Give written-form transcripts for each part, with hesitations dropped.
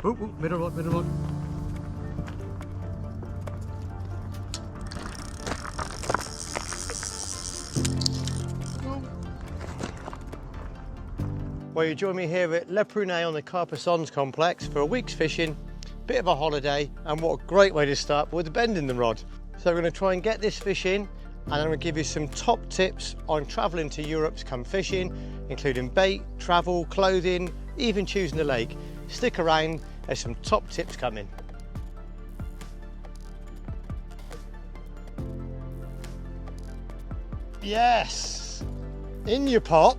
Ooh, ooh, middle rod, middle rod. Well, you join me here at Le Prunet on the Carp complex for a week's fishing, bit of a holiday, and what a great way to start with a bend in the rod. So we're going to try and get this fish in, and I'm going to give you some top tips on travelling to Europe to come fishing, including bait, travel, clothing, even choosing the lake. Stick around, there's some top tips coming. Yes, in your pop.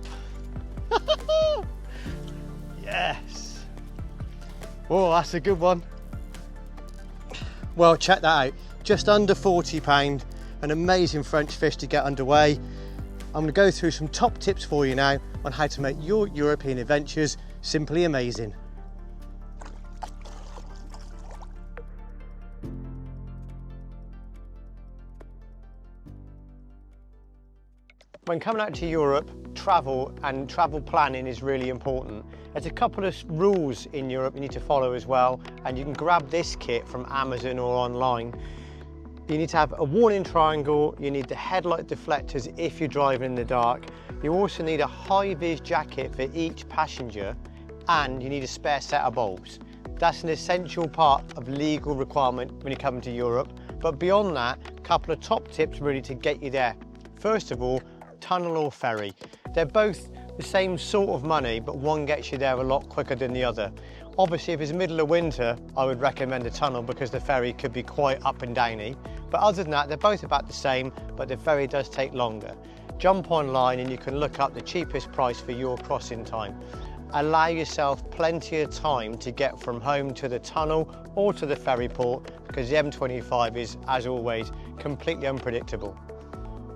Yes. Oh, that's a good one. Well, check that out. Just under £40, an amazing French fish to get underway. I'm going to go through some top tips for you now on how to make your European adventures simply amazing. When coming out to Europe, travel and travel planning is really important. There's a couple of rules in Europe you need to follow as well, and you can grab this kit from Amazon or online. You need to have a warning triangle, you need the headlight deflectors if you're driving in the dark. You also need a high-vis jacket for each passenger, and you need a spare set of bulbs. That's an essential part of legal requirement when you're coming to Europe. But beyond that, a couple of top tips really to get you there. First of all, tunnel or ferry. They're both the same sort of money, but one gets you there a lot quicker than the other. Obviously, if it's middle of winter, I would recommend a tunnel because the ferry could be quite up and downy. But other than that, they're both about the same, but the ferry does take longer. Jump online and you can look up the cheapest price for your crossing time. Allow yourself plenty of time to get from home to the tunnel or to the ferry port, because the M25 is, as always, completely unpredictable.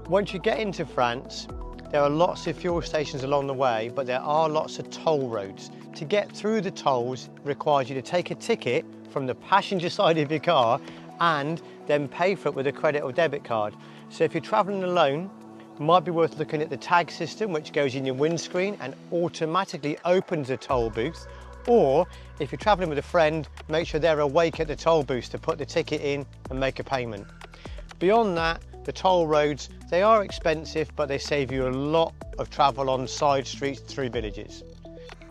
Once you get into France, there are lots of fuel stations along the way, but there are lots of toll roads. To get through the tolls requires you to take a ticket from the passenger side of your car and then pay for it with a credit or debit card. So if you're traveling alone, it might be worth looking at the tag system, which goes in your windscreen and automatically opens a toll booth. Or if you're traveling with a friend, make sure they're awake at the toll booth to put the ticket in and make a payment. Beyond that, the toll roads, they are expensive, but they save you a lot of travel on side streets through villages.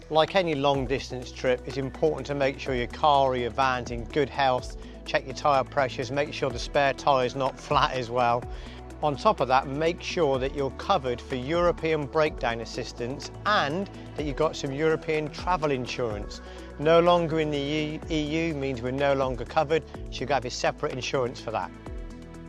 Like any long distance trip, it's important to make sure your car or your van's in good health, check your tyre pressures, make sure the spare tyre's not flat as well. On top of that, make sure that you're covered for European breakdown assistance and that you've got some European travel insurance. No longer in the EU means we're no longer covered, so you have your separate insurance for that.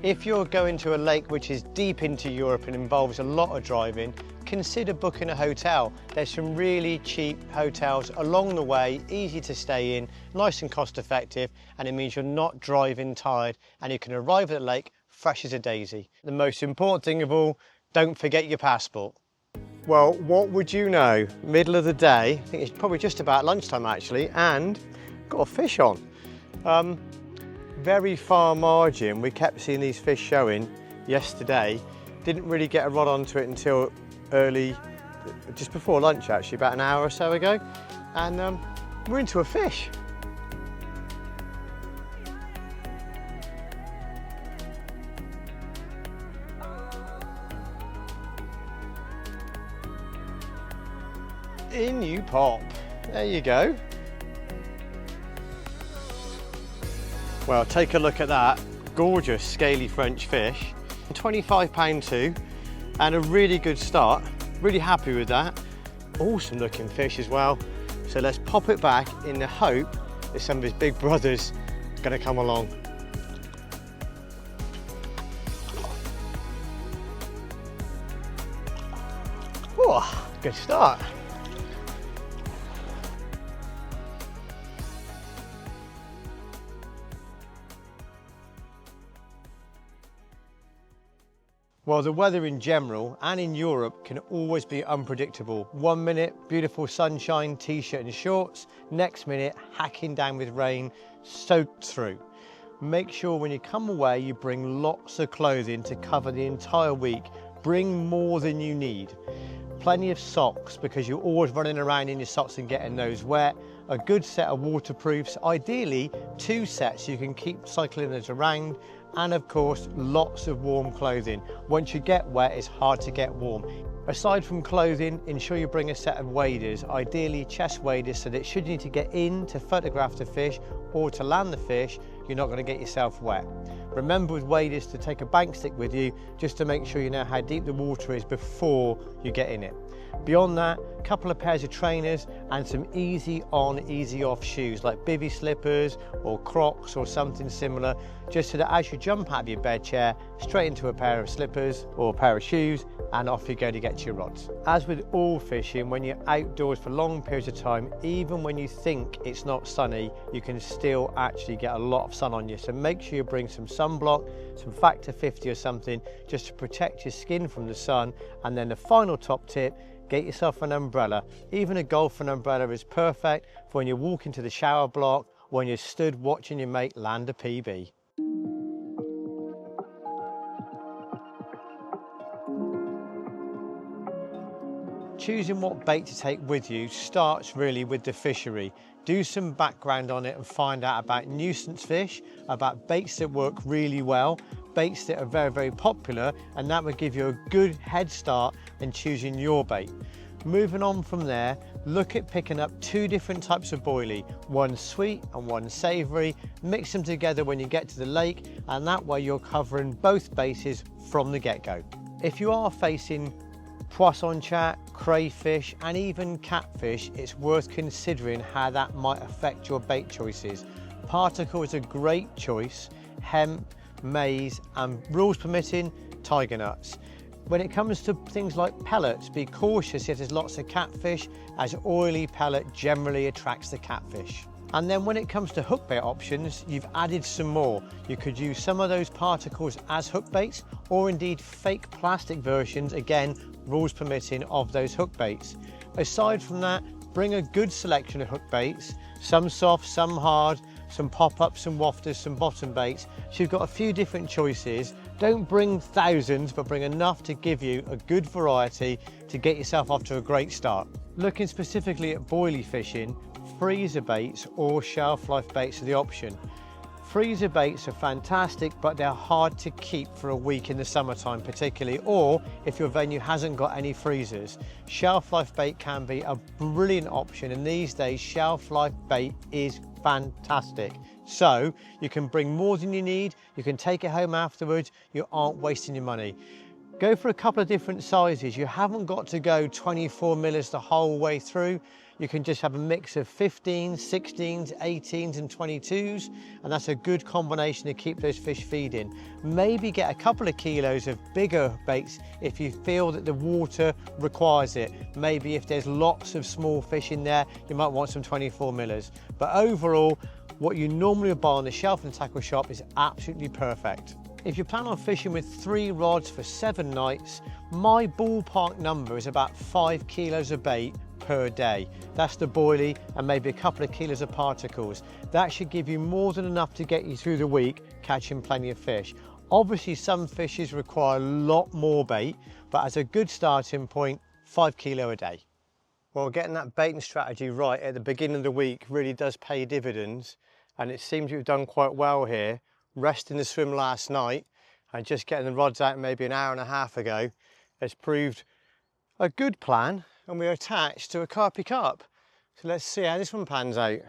If you're going to a lake which is deep into Europe and involves a lot of driving, consider booking a hotel. There's some really cheap hotels along the way, easy to stay in, nice and cost effective, and it means you're not driving tired and you can arrive at the lake fresh as a daisy. The most important thing of all, don't forget your passport. Well, what would you know? Middle of the day, I think it's probably just about lunchtime actually, and got a fish on. Very far margin, we kept seeing these fish showing yesterday. Didn't really get a rod onto it until early, just before lunch actually, about an hour or so ago. And we're into a fish. In you pop. There you go. Well, take a look at that. Gorgeous scaly French fish. £25 too, and a really good start. Really happy with that. Awesome looking fish as well. So let's pop it back in the hope that some of his big brothers are going to come along. Oh, good start. Well, the weather in general and in Europe can always be unpredictable. 1 minute, beautiful sunshine, t-shirt and shorts. Next minute, hacking down with rain, soaked through. Make sure when you come away, you bring lots of clothing to cover the entire week. Bring more than you need. plenty of socks because you're always running around in your socks and getting those wet. A good set of waterproofs, ideally 2 sets so you can keep cycling those around, and of course lots of warm clothing. Once you get wet, it's hard to get warm. Aside from clothing, ensure you bring a set of waders, ideally chest waders, so that should you need to get in to photograph the fish or to land the fish, you're not going to get yourself wet. Remember with waders to take a bank stick with you just to make sure you know how deep the water is before you get in it. Beyond that, a couple of pairs of trainers and some easy on, easy off shoes like bivvy slippers or Crocs or something similar, just so that as you jump out of your bed chair, straight into a pair of slippers or a pair of shoes, and off you go to get your rods. As with all fishing, when you're outdoors for long periods of time, even when you think it's not sunny, you can still actually get a lot of sun on you. So make sure you bring some sunblock, some factor 50 or something, just to protect your skin from the sun. And then the final top tip, get yourself an umbrella. Even a golfing umbrella is perfect for when you walk into the shower block, when you're stood watching your mate land a PB. Choosing what bait to take with you starts really with the fishery. Do some background on it and find out about nuisance fish, about baits that work really well, baits that are very, very popular, and that will give you a good head start in choosing your bait. Moving on from there, look at picking up 2 different types of boilie, one sweet and one savoury. Mix them together when you get to the lake, and that way you're covering both bases from the get-go. If you are facing poisson chat, crayfish and even catfish, it's worth considering how that might affect your bait choices. Particle is a great choice, hemp, maize and, rules permitting, tiger nuts. When it comes to things like pellets, be cautious if there's lots of catfish, as oily pellet generally attracts the catfish. And then when it comes to hook bait options, you've added some more. You could use some of those particles as hook baits, or indeed fake plastic versions, again, rules permitting, of those hook baits. Aside from that, bring a good selection of hook baits, some soft, some hard, some pop-ups, some wafters, some bottom baits. So you've got a few different choices. Don't bring thousands, but bring enough to give you a good variety to get yourself off to a great start. Looking specifically at boilie fishing, freezer baits or shelf life baits are the option. Freezer baits are fantastic, but they're hard to keep for a week in the summertime particularly, or if your venue hasn't got any freezers. Shelf life bait can be a brilliant option, and these days shelf life bait is fantastic. So you can bring more than you need, you can take it home afterwards, you aren't wasting your money. Go for a couple of different sizes. You haven't got to go 24 millers the whole way through. You can just have a mix of 15s, 16s, 18s and 22s, and that's a good combination to keep those fish feeding. Maybe get a couple of kilos of bigger baits if you feel that the water requires it. Maybe if there's lots of small fish in there, you might want some 24 millers. But overall, what you normally would buy on the shelf in the tackle shop is absolutely perfect. If you plan on fishing with 3 rods for 7 nights, my ballpark number is about 5 kilos of bait per day. That's the boilie and maybe a couple of kilos of particles. That should give you more than enough to get you through the week, catching plenty of fish. Obviously some fishes require a lot more bait, but as a good starting point, 5 kilo a day. Well, getting that baiting strategy right at the beginning of the week really does pay dividends, and it seems you've done quite well here. Resting the swim last night and just getting the rods out maybe an hour and a half ago has proved a good plan, and we're attached to a carpy carp. So let's see how this one pans out.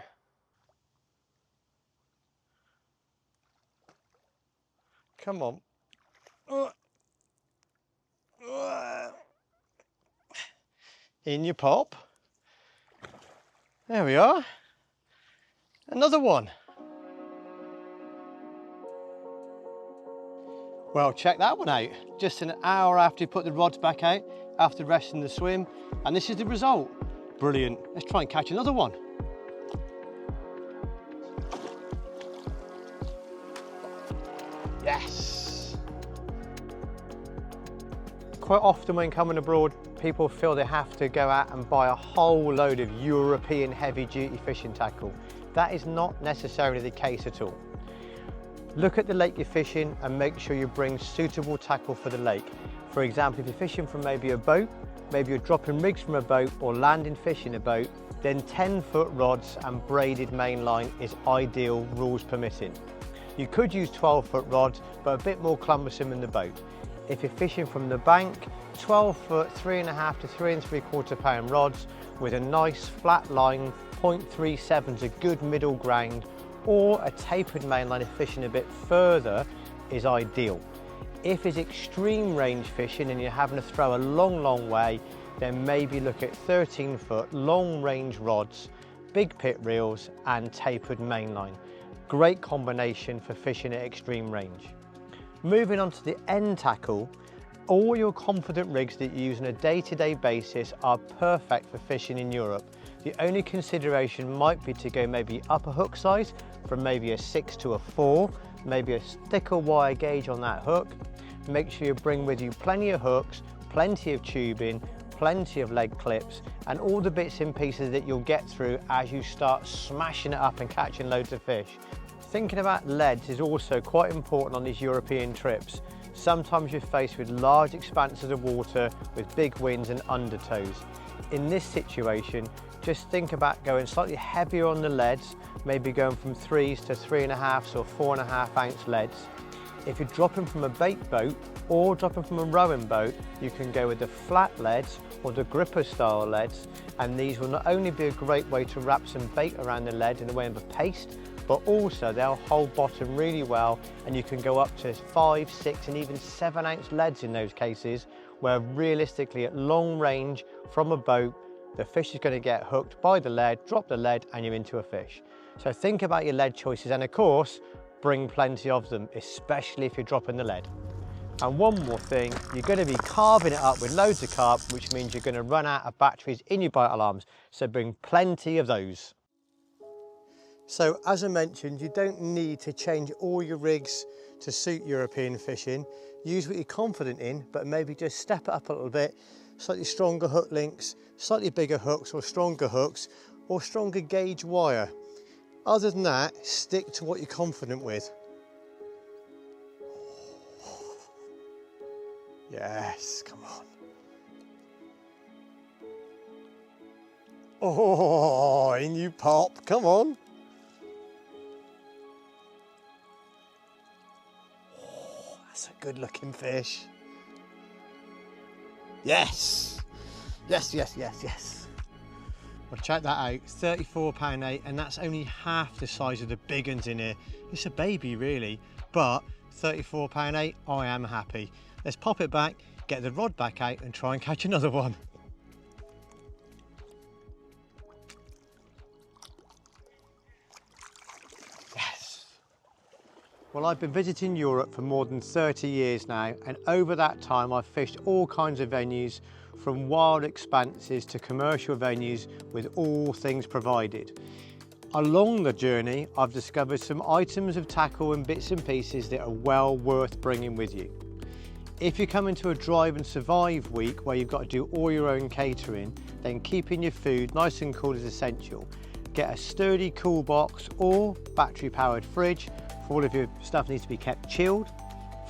Come on. In you pop. There we are. Another one. Well, check that one out. Just an hour after you put the rods back out, after resting the swim, and this is the result. Brilliant. Let's try and catch another one. Yes. Quite often when coming abroad, people feel they have to go out and buy a whole load of European heavy-duty fishing tackle. That is not necessarily the case at all. Look at the lake you're fishing and make sure you bring suitable tackle for the lake. For example, if you're fishing from maybe a boat maybe you're dropping rigs from a boat or landing fish in a boat, then 10-foot rods and braided mainline is ideal, rules permitting. You could use 12-foot rods, but a bit more cumbersome in the boat. If you're fishing from the bank, 12-foot 3.5 to 3 3/4 pound rods with a nice flat line, 0.37 is a good middle ground, or a tapered mainline if fishing a bit further is ideal. If it's extreme range fishing and you're having to throw a long way, then maybe look at 13-foot long range rods, big pit reels and tapered mainline. Great combination for fishing at extreme range. Moving on to the end tackle, all your confident rigs that you use on a day-to-day basis are perfect for fishing in Europe. The only consideration might be to go maybe up a hook size from maybe a 6 to a 4, maybe a thicker wire gauge on that hook. Make sure you bring with you plenty of hooks, plenty of tubing, plenty of leg clips and all the bits and pieces that you'll get through as you start smashing it up and catching loads of fish. Thinking about leads is also quite important on these European trips. Sometimes you're faced with large expanses of water with big winds and undertows. In this situation, just think about going slightly heavier on the leads, maybe going from 3s to 3.5s or 4.5 ounce leads. If you're dropping from a bait boat or dropping from a rowing boat, you can go with the flat leads or the gripper style leads, and these will not only be a great way to wrap some bait around the lead in the way of a paste, but also they'll hold bottom really well, and you can go up to 5, 6 and even 7 ounce leads in those cases, where realistically at long range from a boat, the fish is going to get hooked by the lead, drop the lead and you're into a fish. So think about your lead choices, and of course, bring plenty of them, especially if you're dropping the lead. And one more thing, you're going to be carving it up with loads of carp, which means you're going to run out of batteries in your bite alarms, so bring plenty of those. So as I mentioned, you don't need to change all your rigs to suit European fishing. Use what you're confident in, but maybe just step it up a little bit, slightly stronger hook links, slightly bigger hooks or stronger gauge wire. Other than that, stick to what you're confident with. Yes, come on. Oh, in you pop, come on. Oh, that's a good looking fish. Yes, yes, yes, yes, yes. Well, check that out, £34.8, and that's only half the size of the big ones in here. It's a baby really, but £34.8, I am happy. Let's pop it back, get the rod back out and try and catch another one. Yes. Well, I've been visiting Europe for more than 30 years now, and over that time I've fished all kinds of venues, from wild expanses to commercial venues with all things provided. Along the journey, I've discovered some items of tackle and bits and pieces that are well worth bringing with you. If you're coming to a drive and survive week where you've got to do all your own catering, then keeping your food nice and cool is essential. Get a sturdy cool box or battery powered fridge for all of your stuff needs to be kept chilled.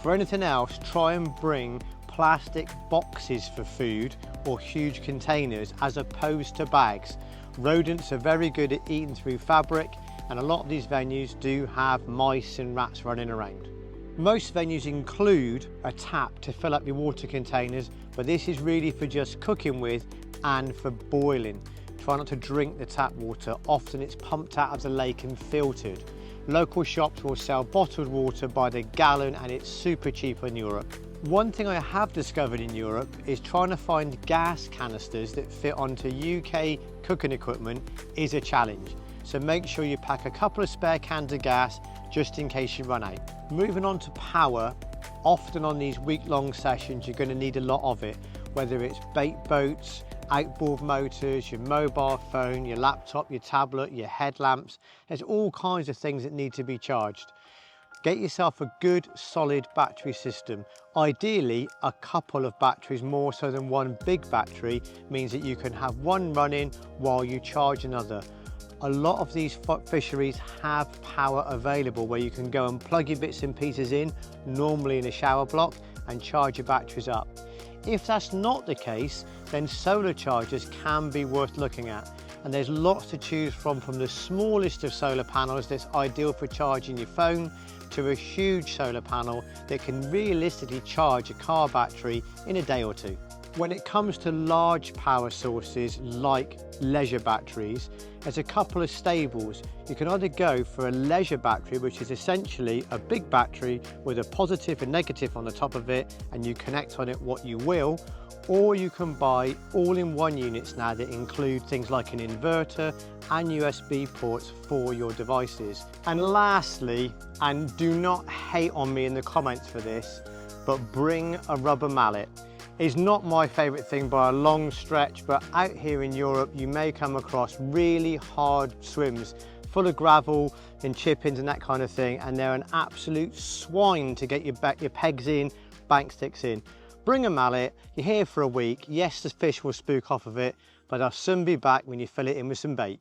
For anything else, try and bring plastic boxes for food or huge containers as opposed to bags. Rodents are very good at eating through fabric, and a lot of these venues do have mice and rats running around. Most venues include a tap to fill up your water containers, but this is really for just cooking with and for boiling. Try not to drink the tap water. Often it's pumped out of the lake and filtered. Local shops will sell bottled water by the gallon, and it's super cheap in Europe. One thing I have discovered in Europe is trying to find gas canisters that fit onto UK cooking equipment is a challenge. So make sure you pack a couple of spare cans of gas just in case you run out. Moving on to power, often on these week-long sessions you're going to need a lot of it, whether it's bait boats, outboard motors, your mobile phone, your laptop, your tablet, your headlamps. There's all kinds of things that need to be charged. Get yourself a good solid battery system. Ideally, a couple of batteries more so than one big battery means that you can have one running while you charge another. A lot of these fisheries have power available where you can go and plug your bits and pieces in, normally in a shower block, and charge your batteries up. If that's not the case, then solar chargers can be worth looking at. And there's lots to choose from the smallest of solar panels that's ideal for charging your phone, to a huge solar panel that can realistically charge a car battery in a day or two. When it comes to large power sources like leisure batteries, there's a couple of stables. You can either go for a leisure battery, which is essentially a big battery with a positive and negative on the top of it, and you connect on it what you will, or you can buy all-in-one units now that include things like an inverter and USB ports for your devices. And lastly, and do not hate on me in the comments for this, but bring a rubber mallet. It's not my favourite thing by a long stretch, but out here in Europe you may come across really hard swims full of gravel and chip-ins and that kind of thing, and they're an absolute swine to get your pegs in, bank sticks in. Bring a mallet, you're here for a week. Yes, the fish will spook off of it, but I'll soon be back when you fill it in with some bait.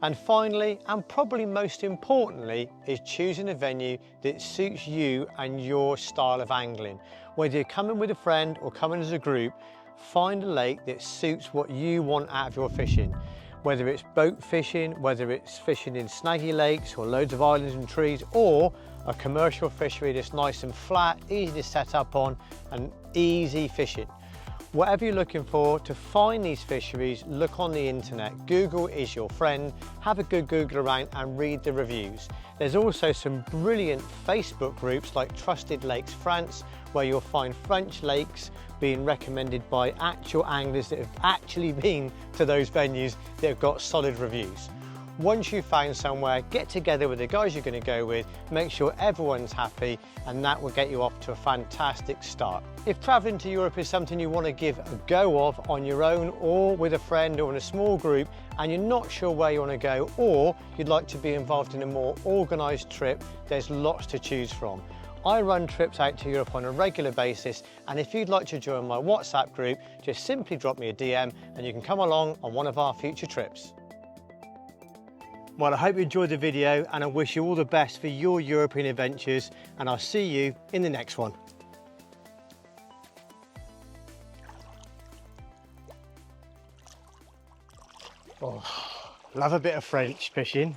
And finally, and probably most importantly, is choosing a venue that suits you and your style of angling. Whether you're coming with a friend or coming as a group, find a lake that suits what you want out of your fishing. Whether it's boat fishing, whether it's fishing in snaggy lakes or loads of islands and trees, or a commercial fishery that's nice and flat, easy to set up on, and easy fishing. Whatever you're looking for, to find these fisheries, look on the internet. Google is your friend. Have a good Google around and read the reviews. There's also some brilliant Facebook groups like Trusted Lakes France, where you'll find French lakes being recommended by actual anglers that have actually been to those venues that have got solid reviews. Once you've found somewhere, get together with the guys you're going to go with, make sure everyone's happy, and that will get you off to a fantastic start. If traveling to Europe is something you want to give a go of on your own or with a friend or in a small group, and you're not sure where you want to go, or you'd like to be involved in a more organised trip, there's lots to choose from. I run trips out to Europe on a regular basis, and if you'd like to join my WhatsApp group, just simply drop me a DM and you can come along on one of our future trips. Well, I hope you enjoyed the video, and I wish you all the best for your European adventures, and I'll see you in the next one. Oh, love a bit of French fishing.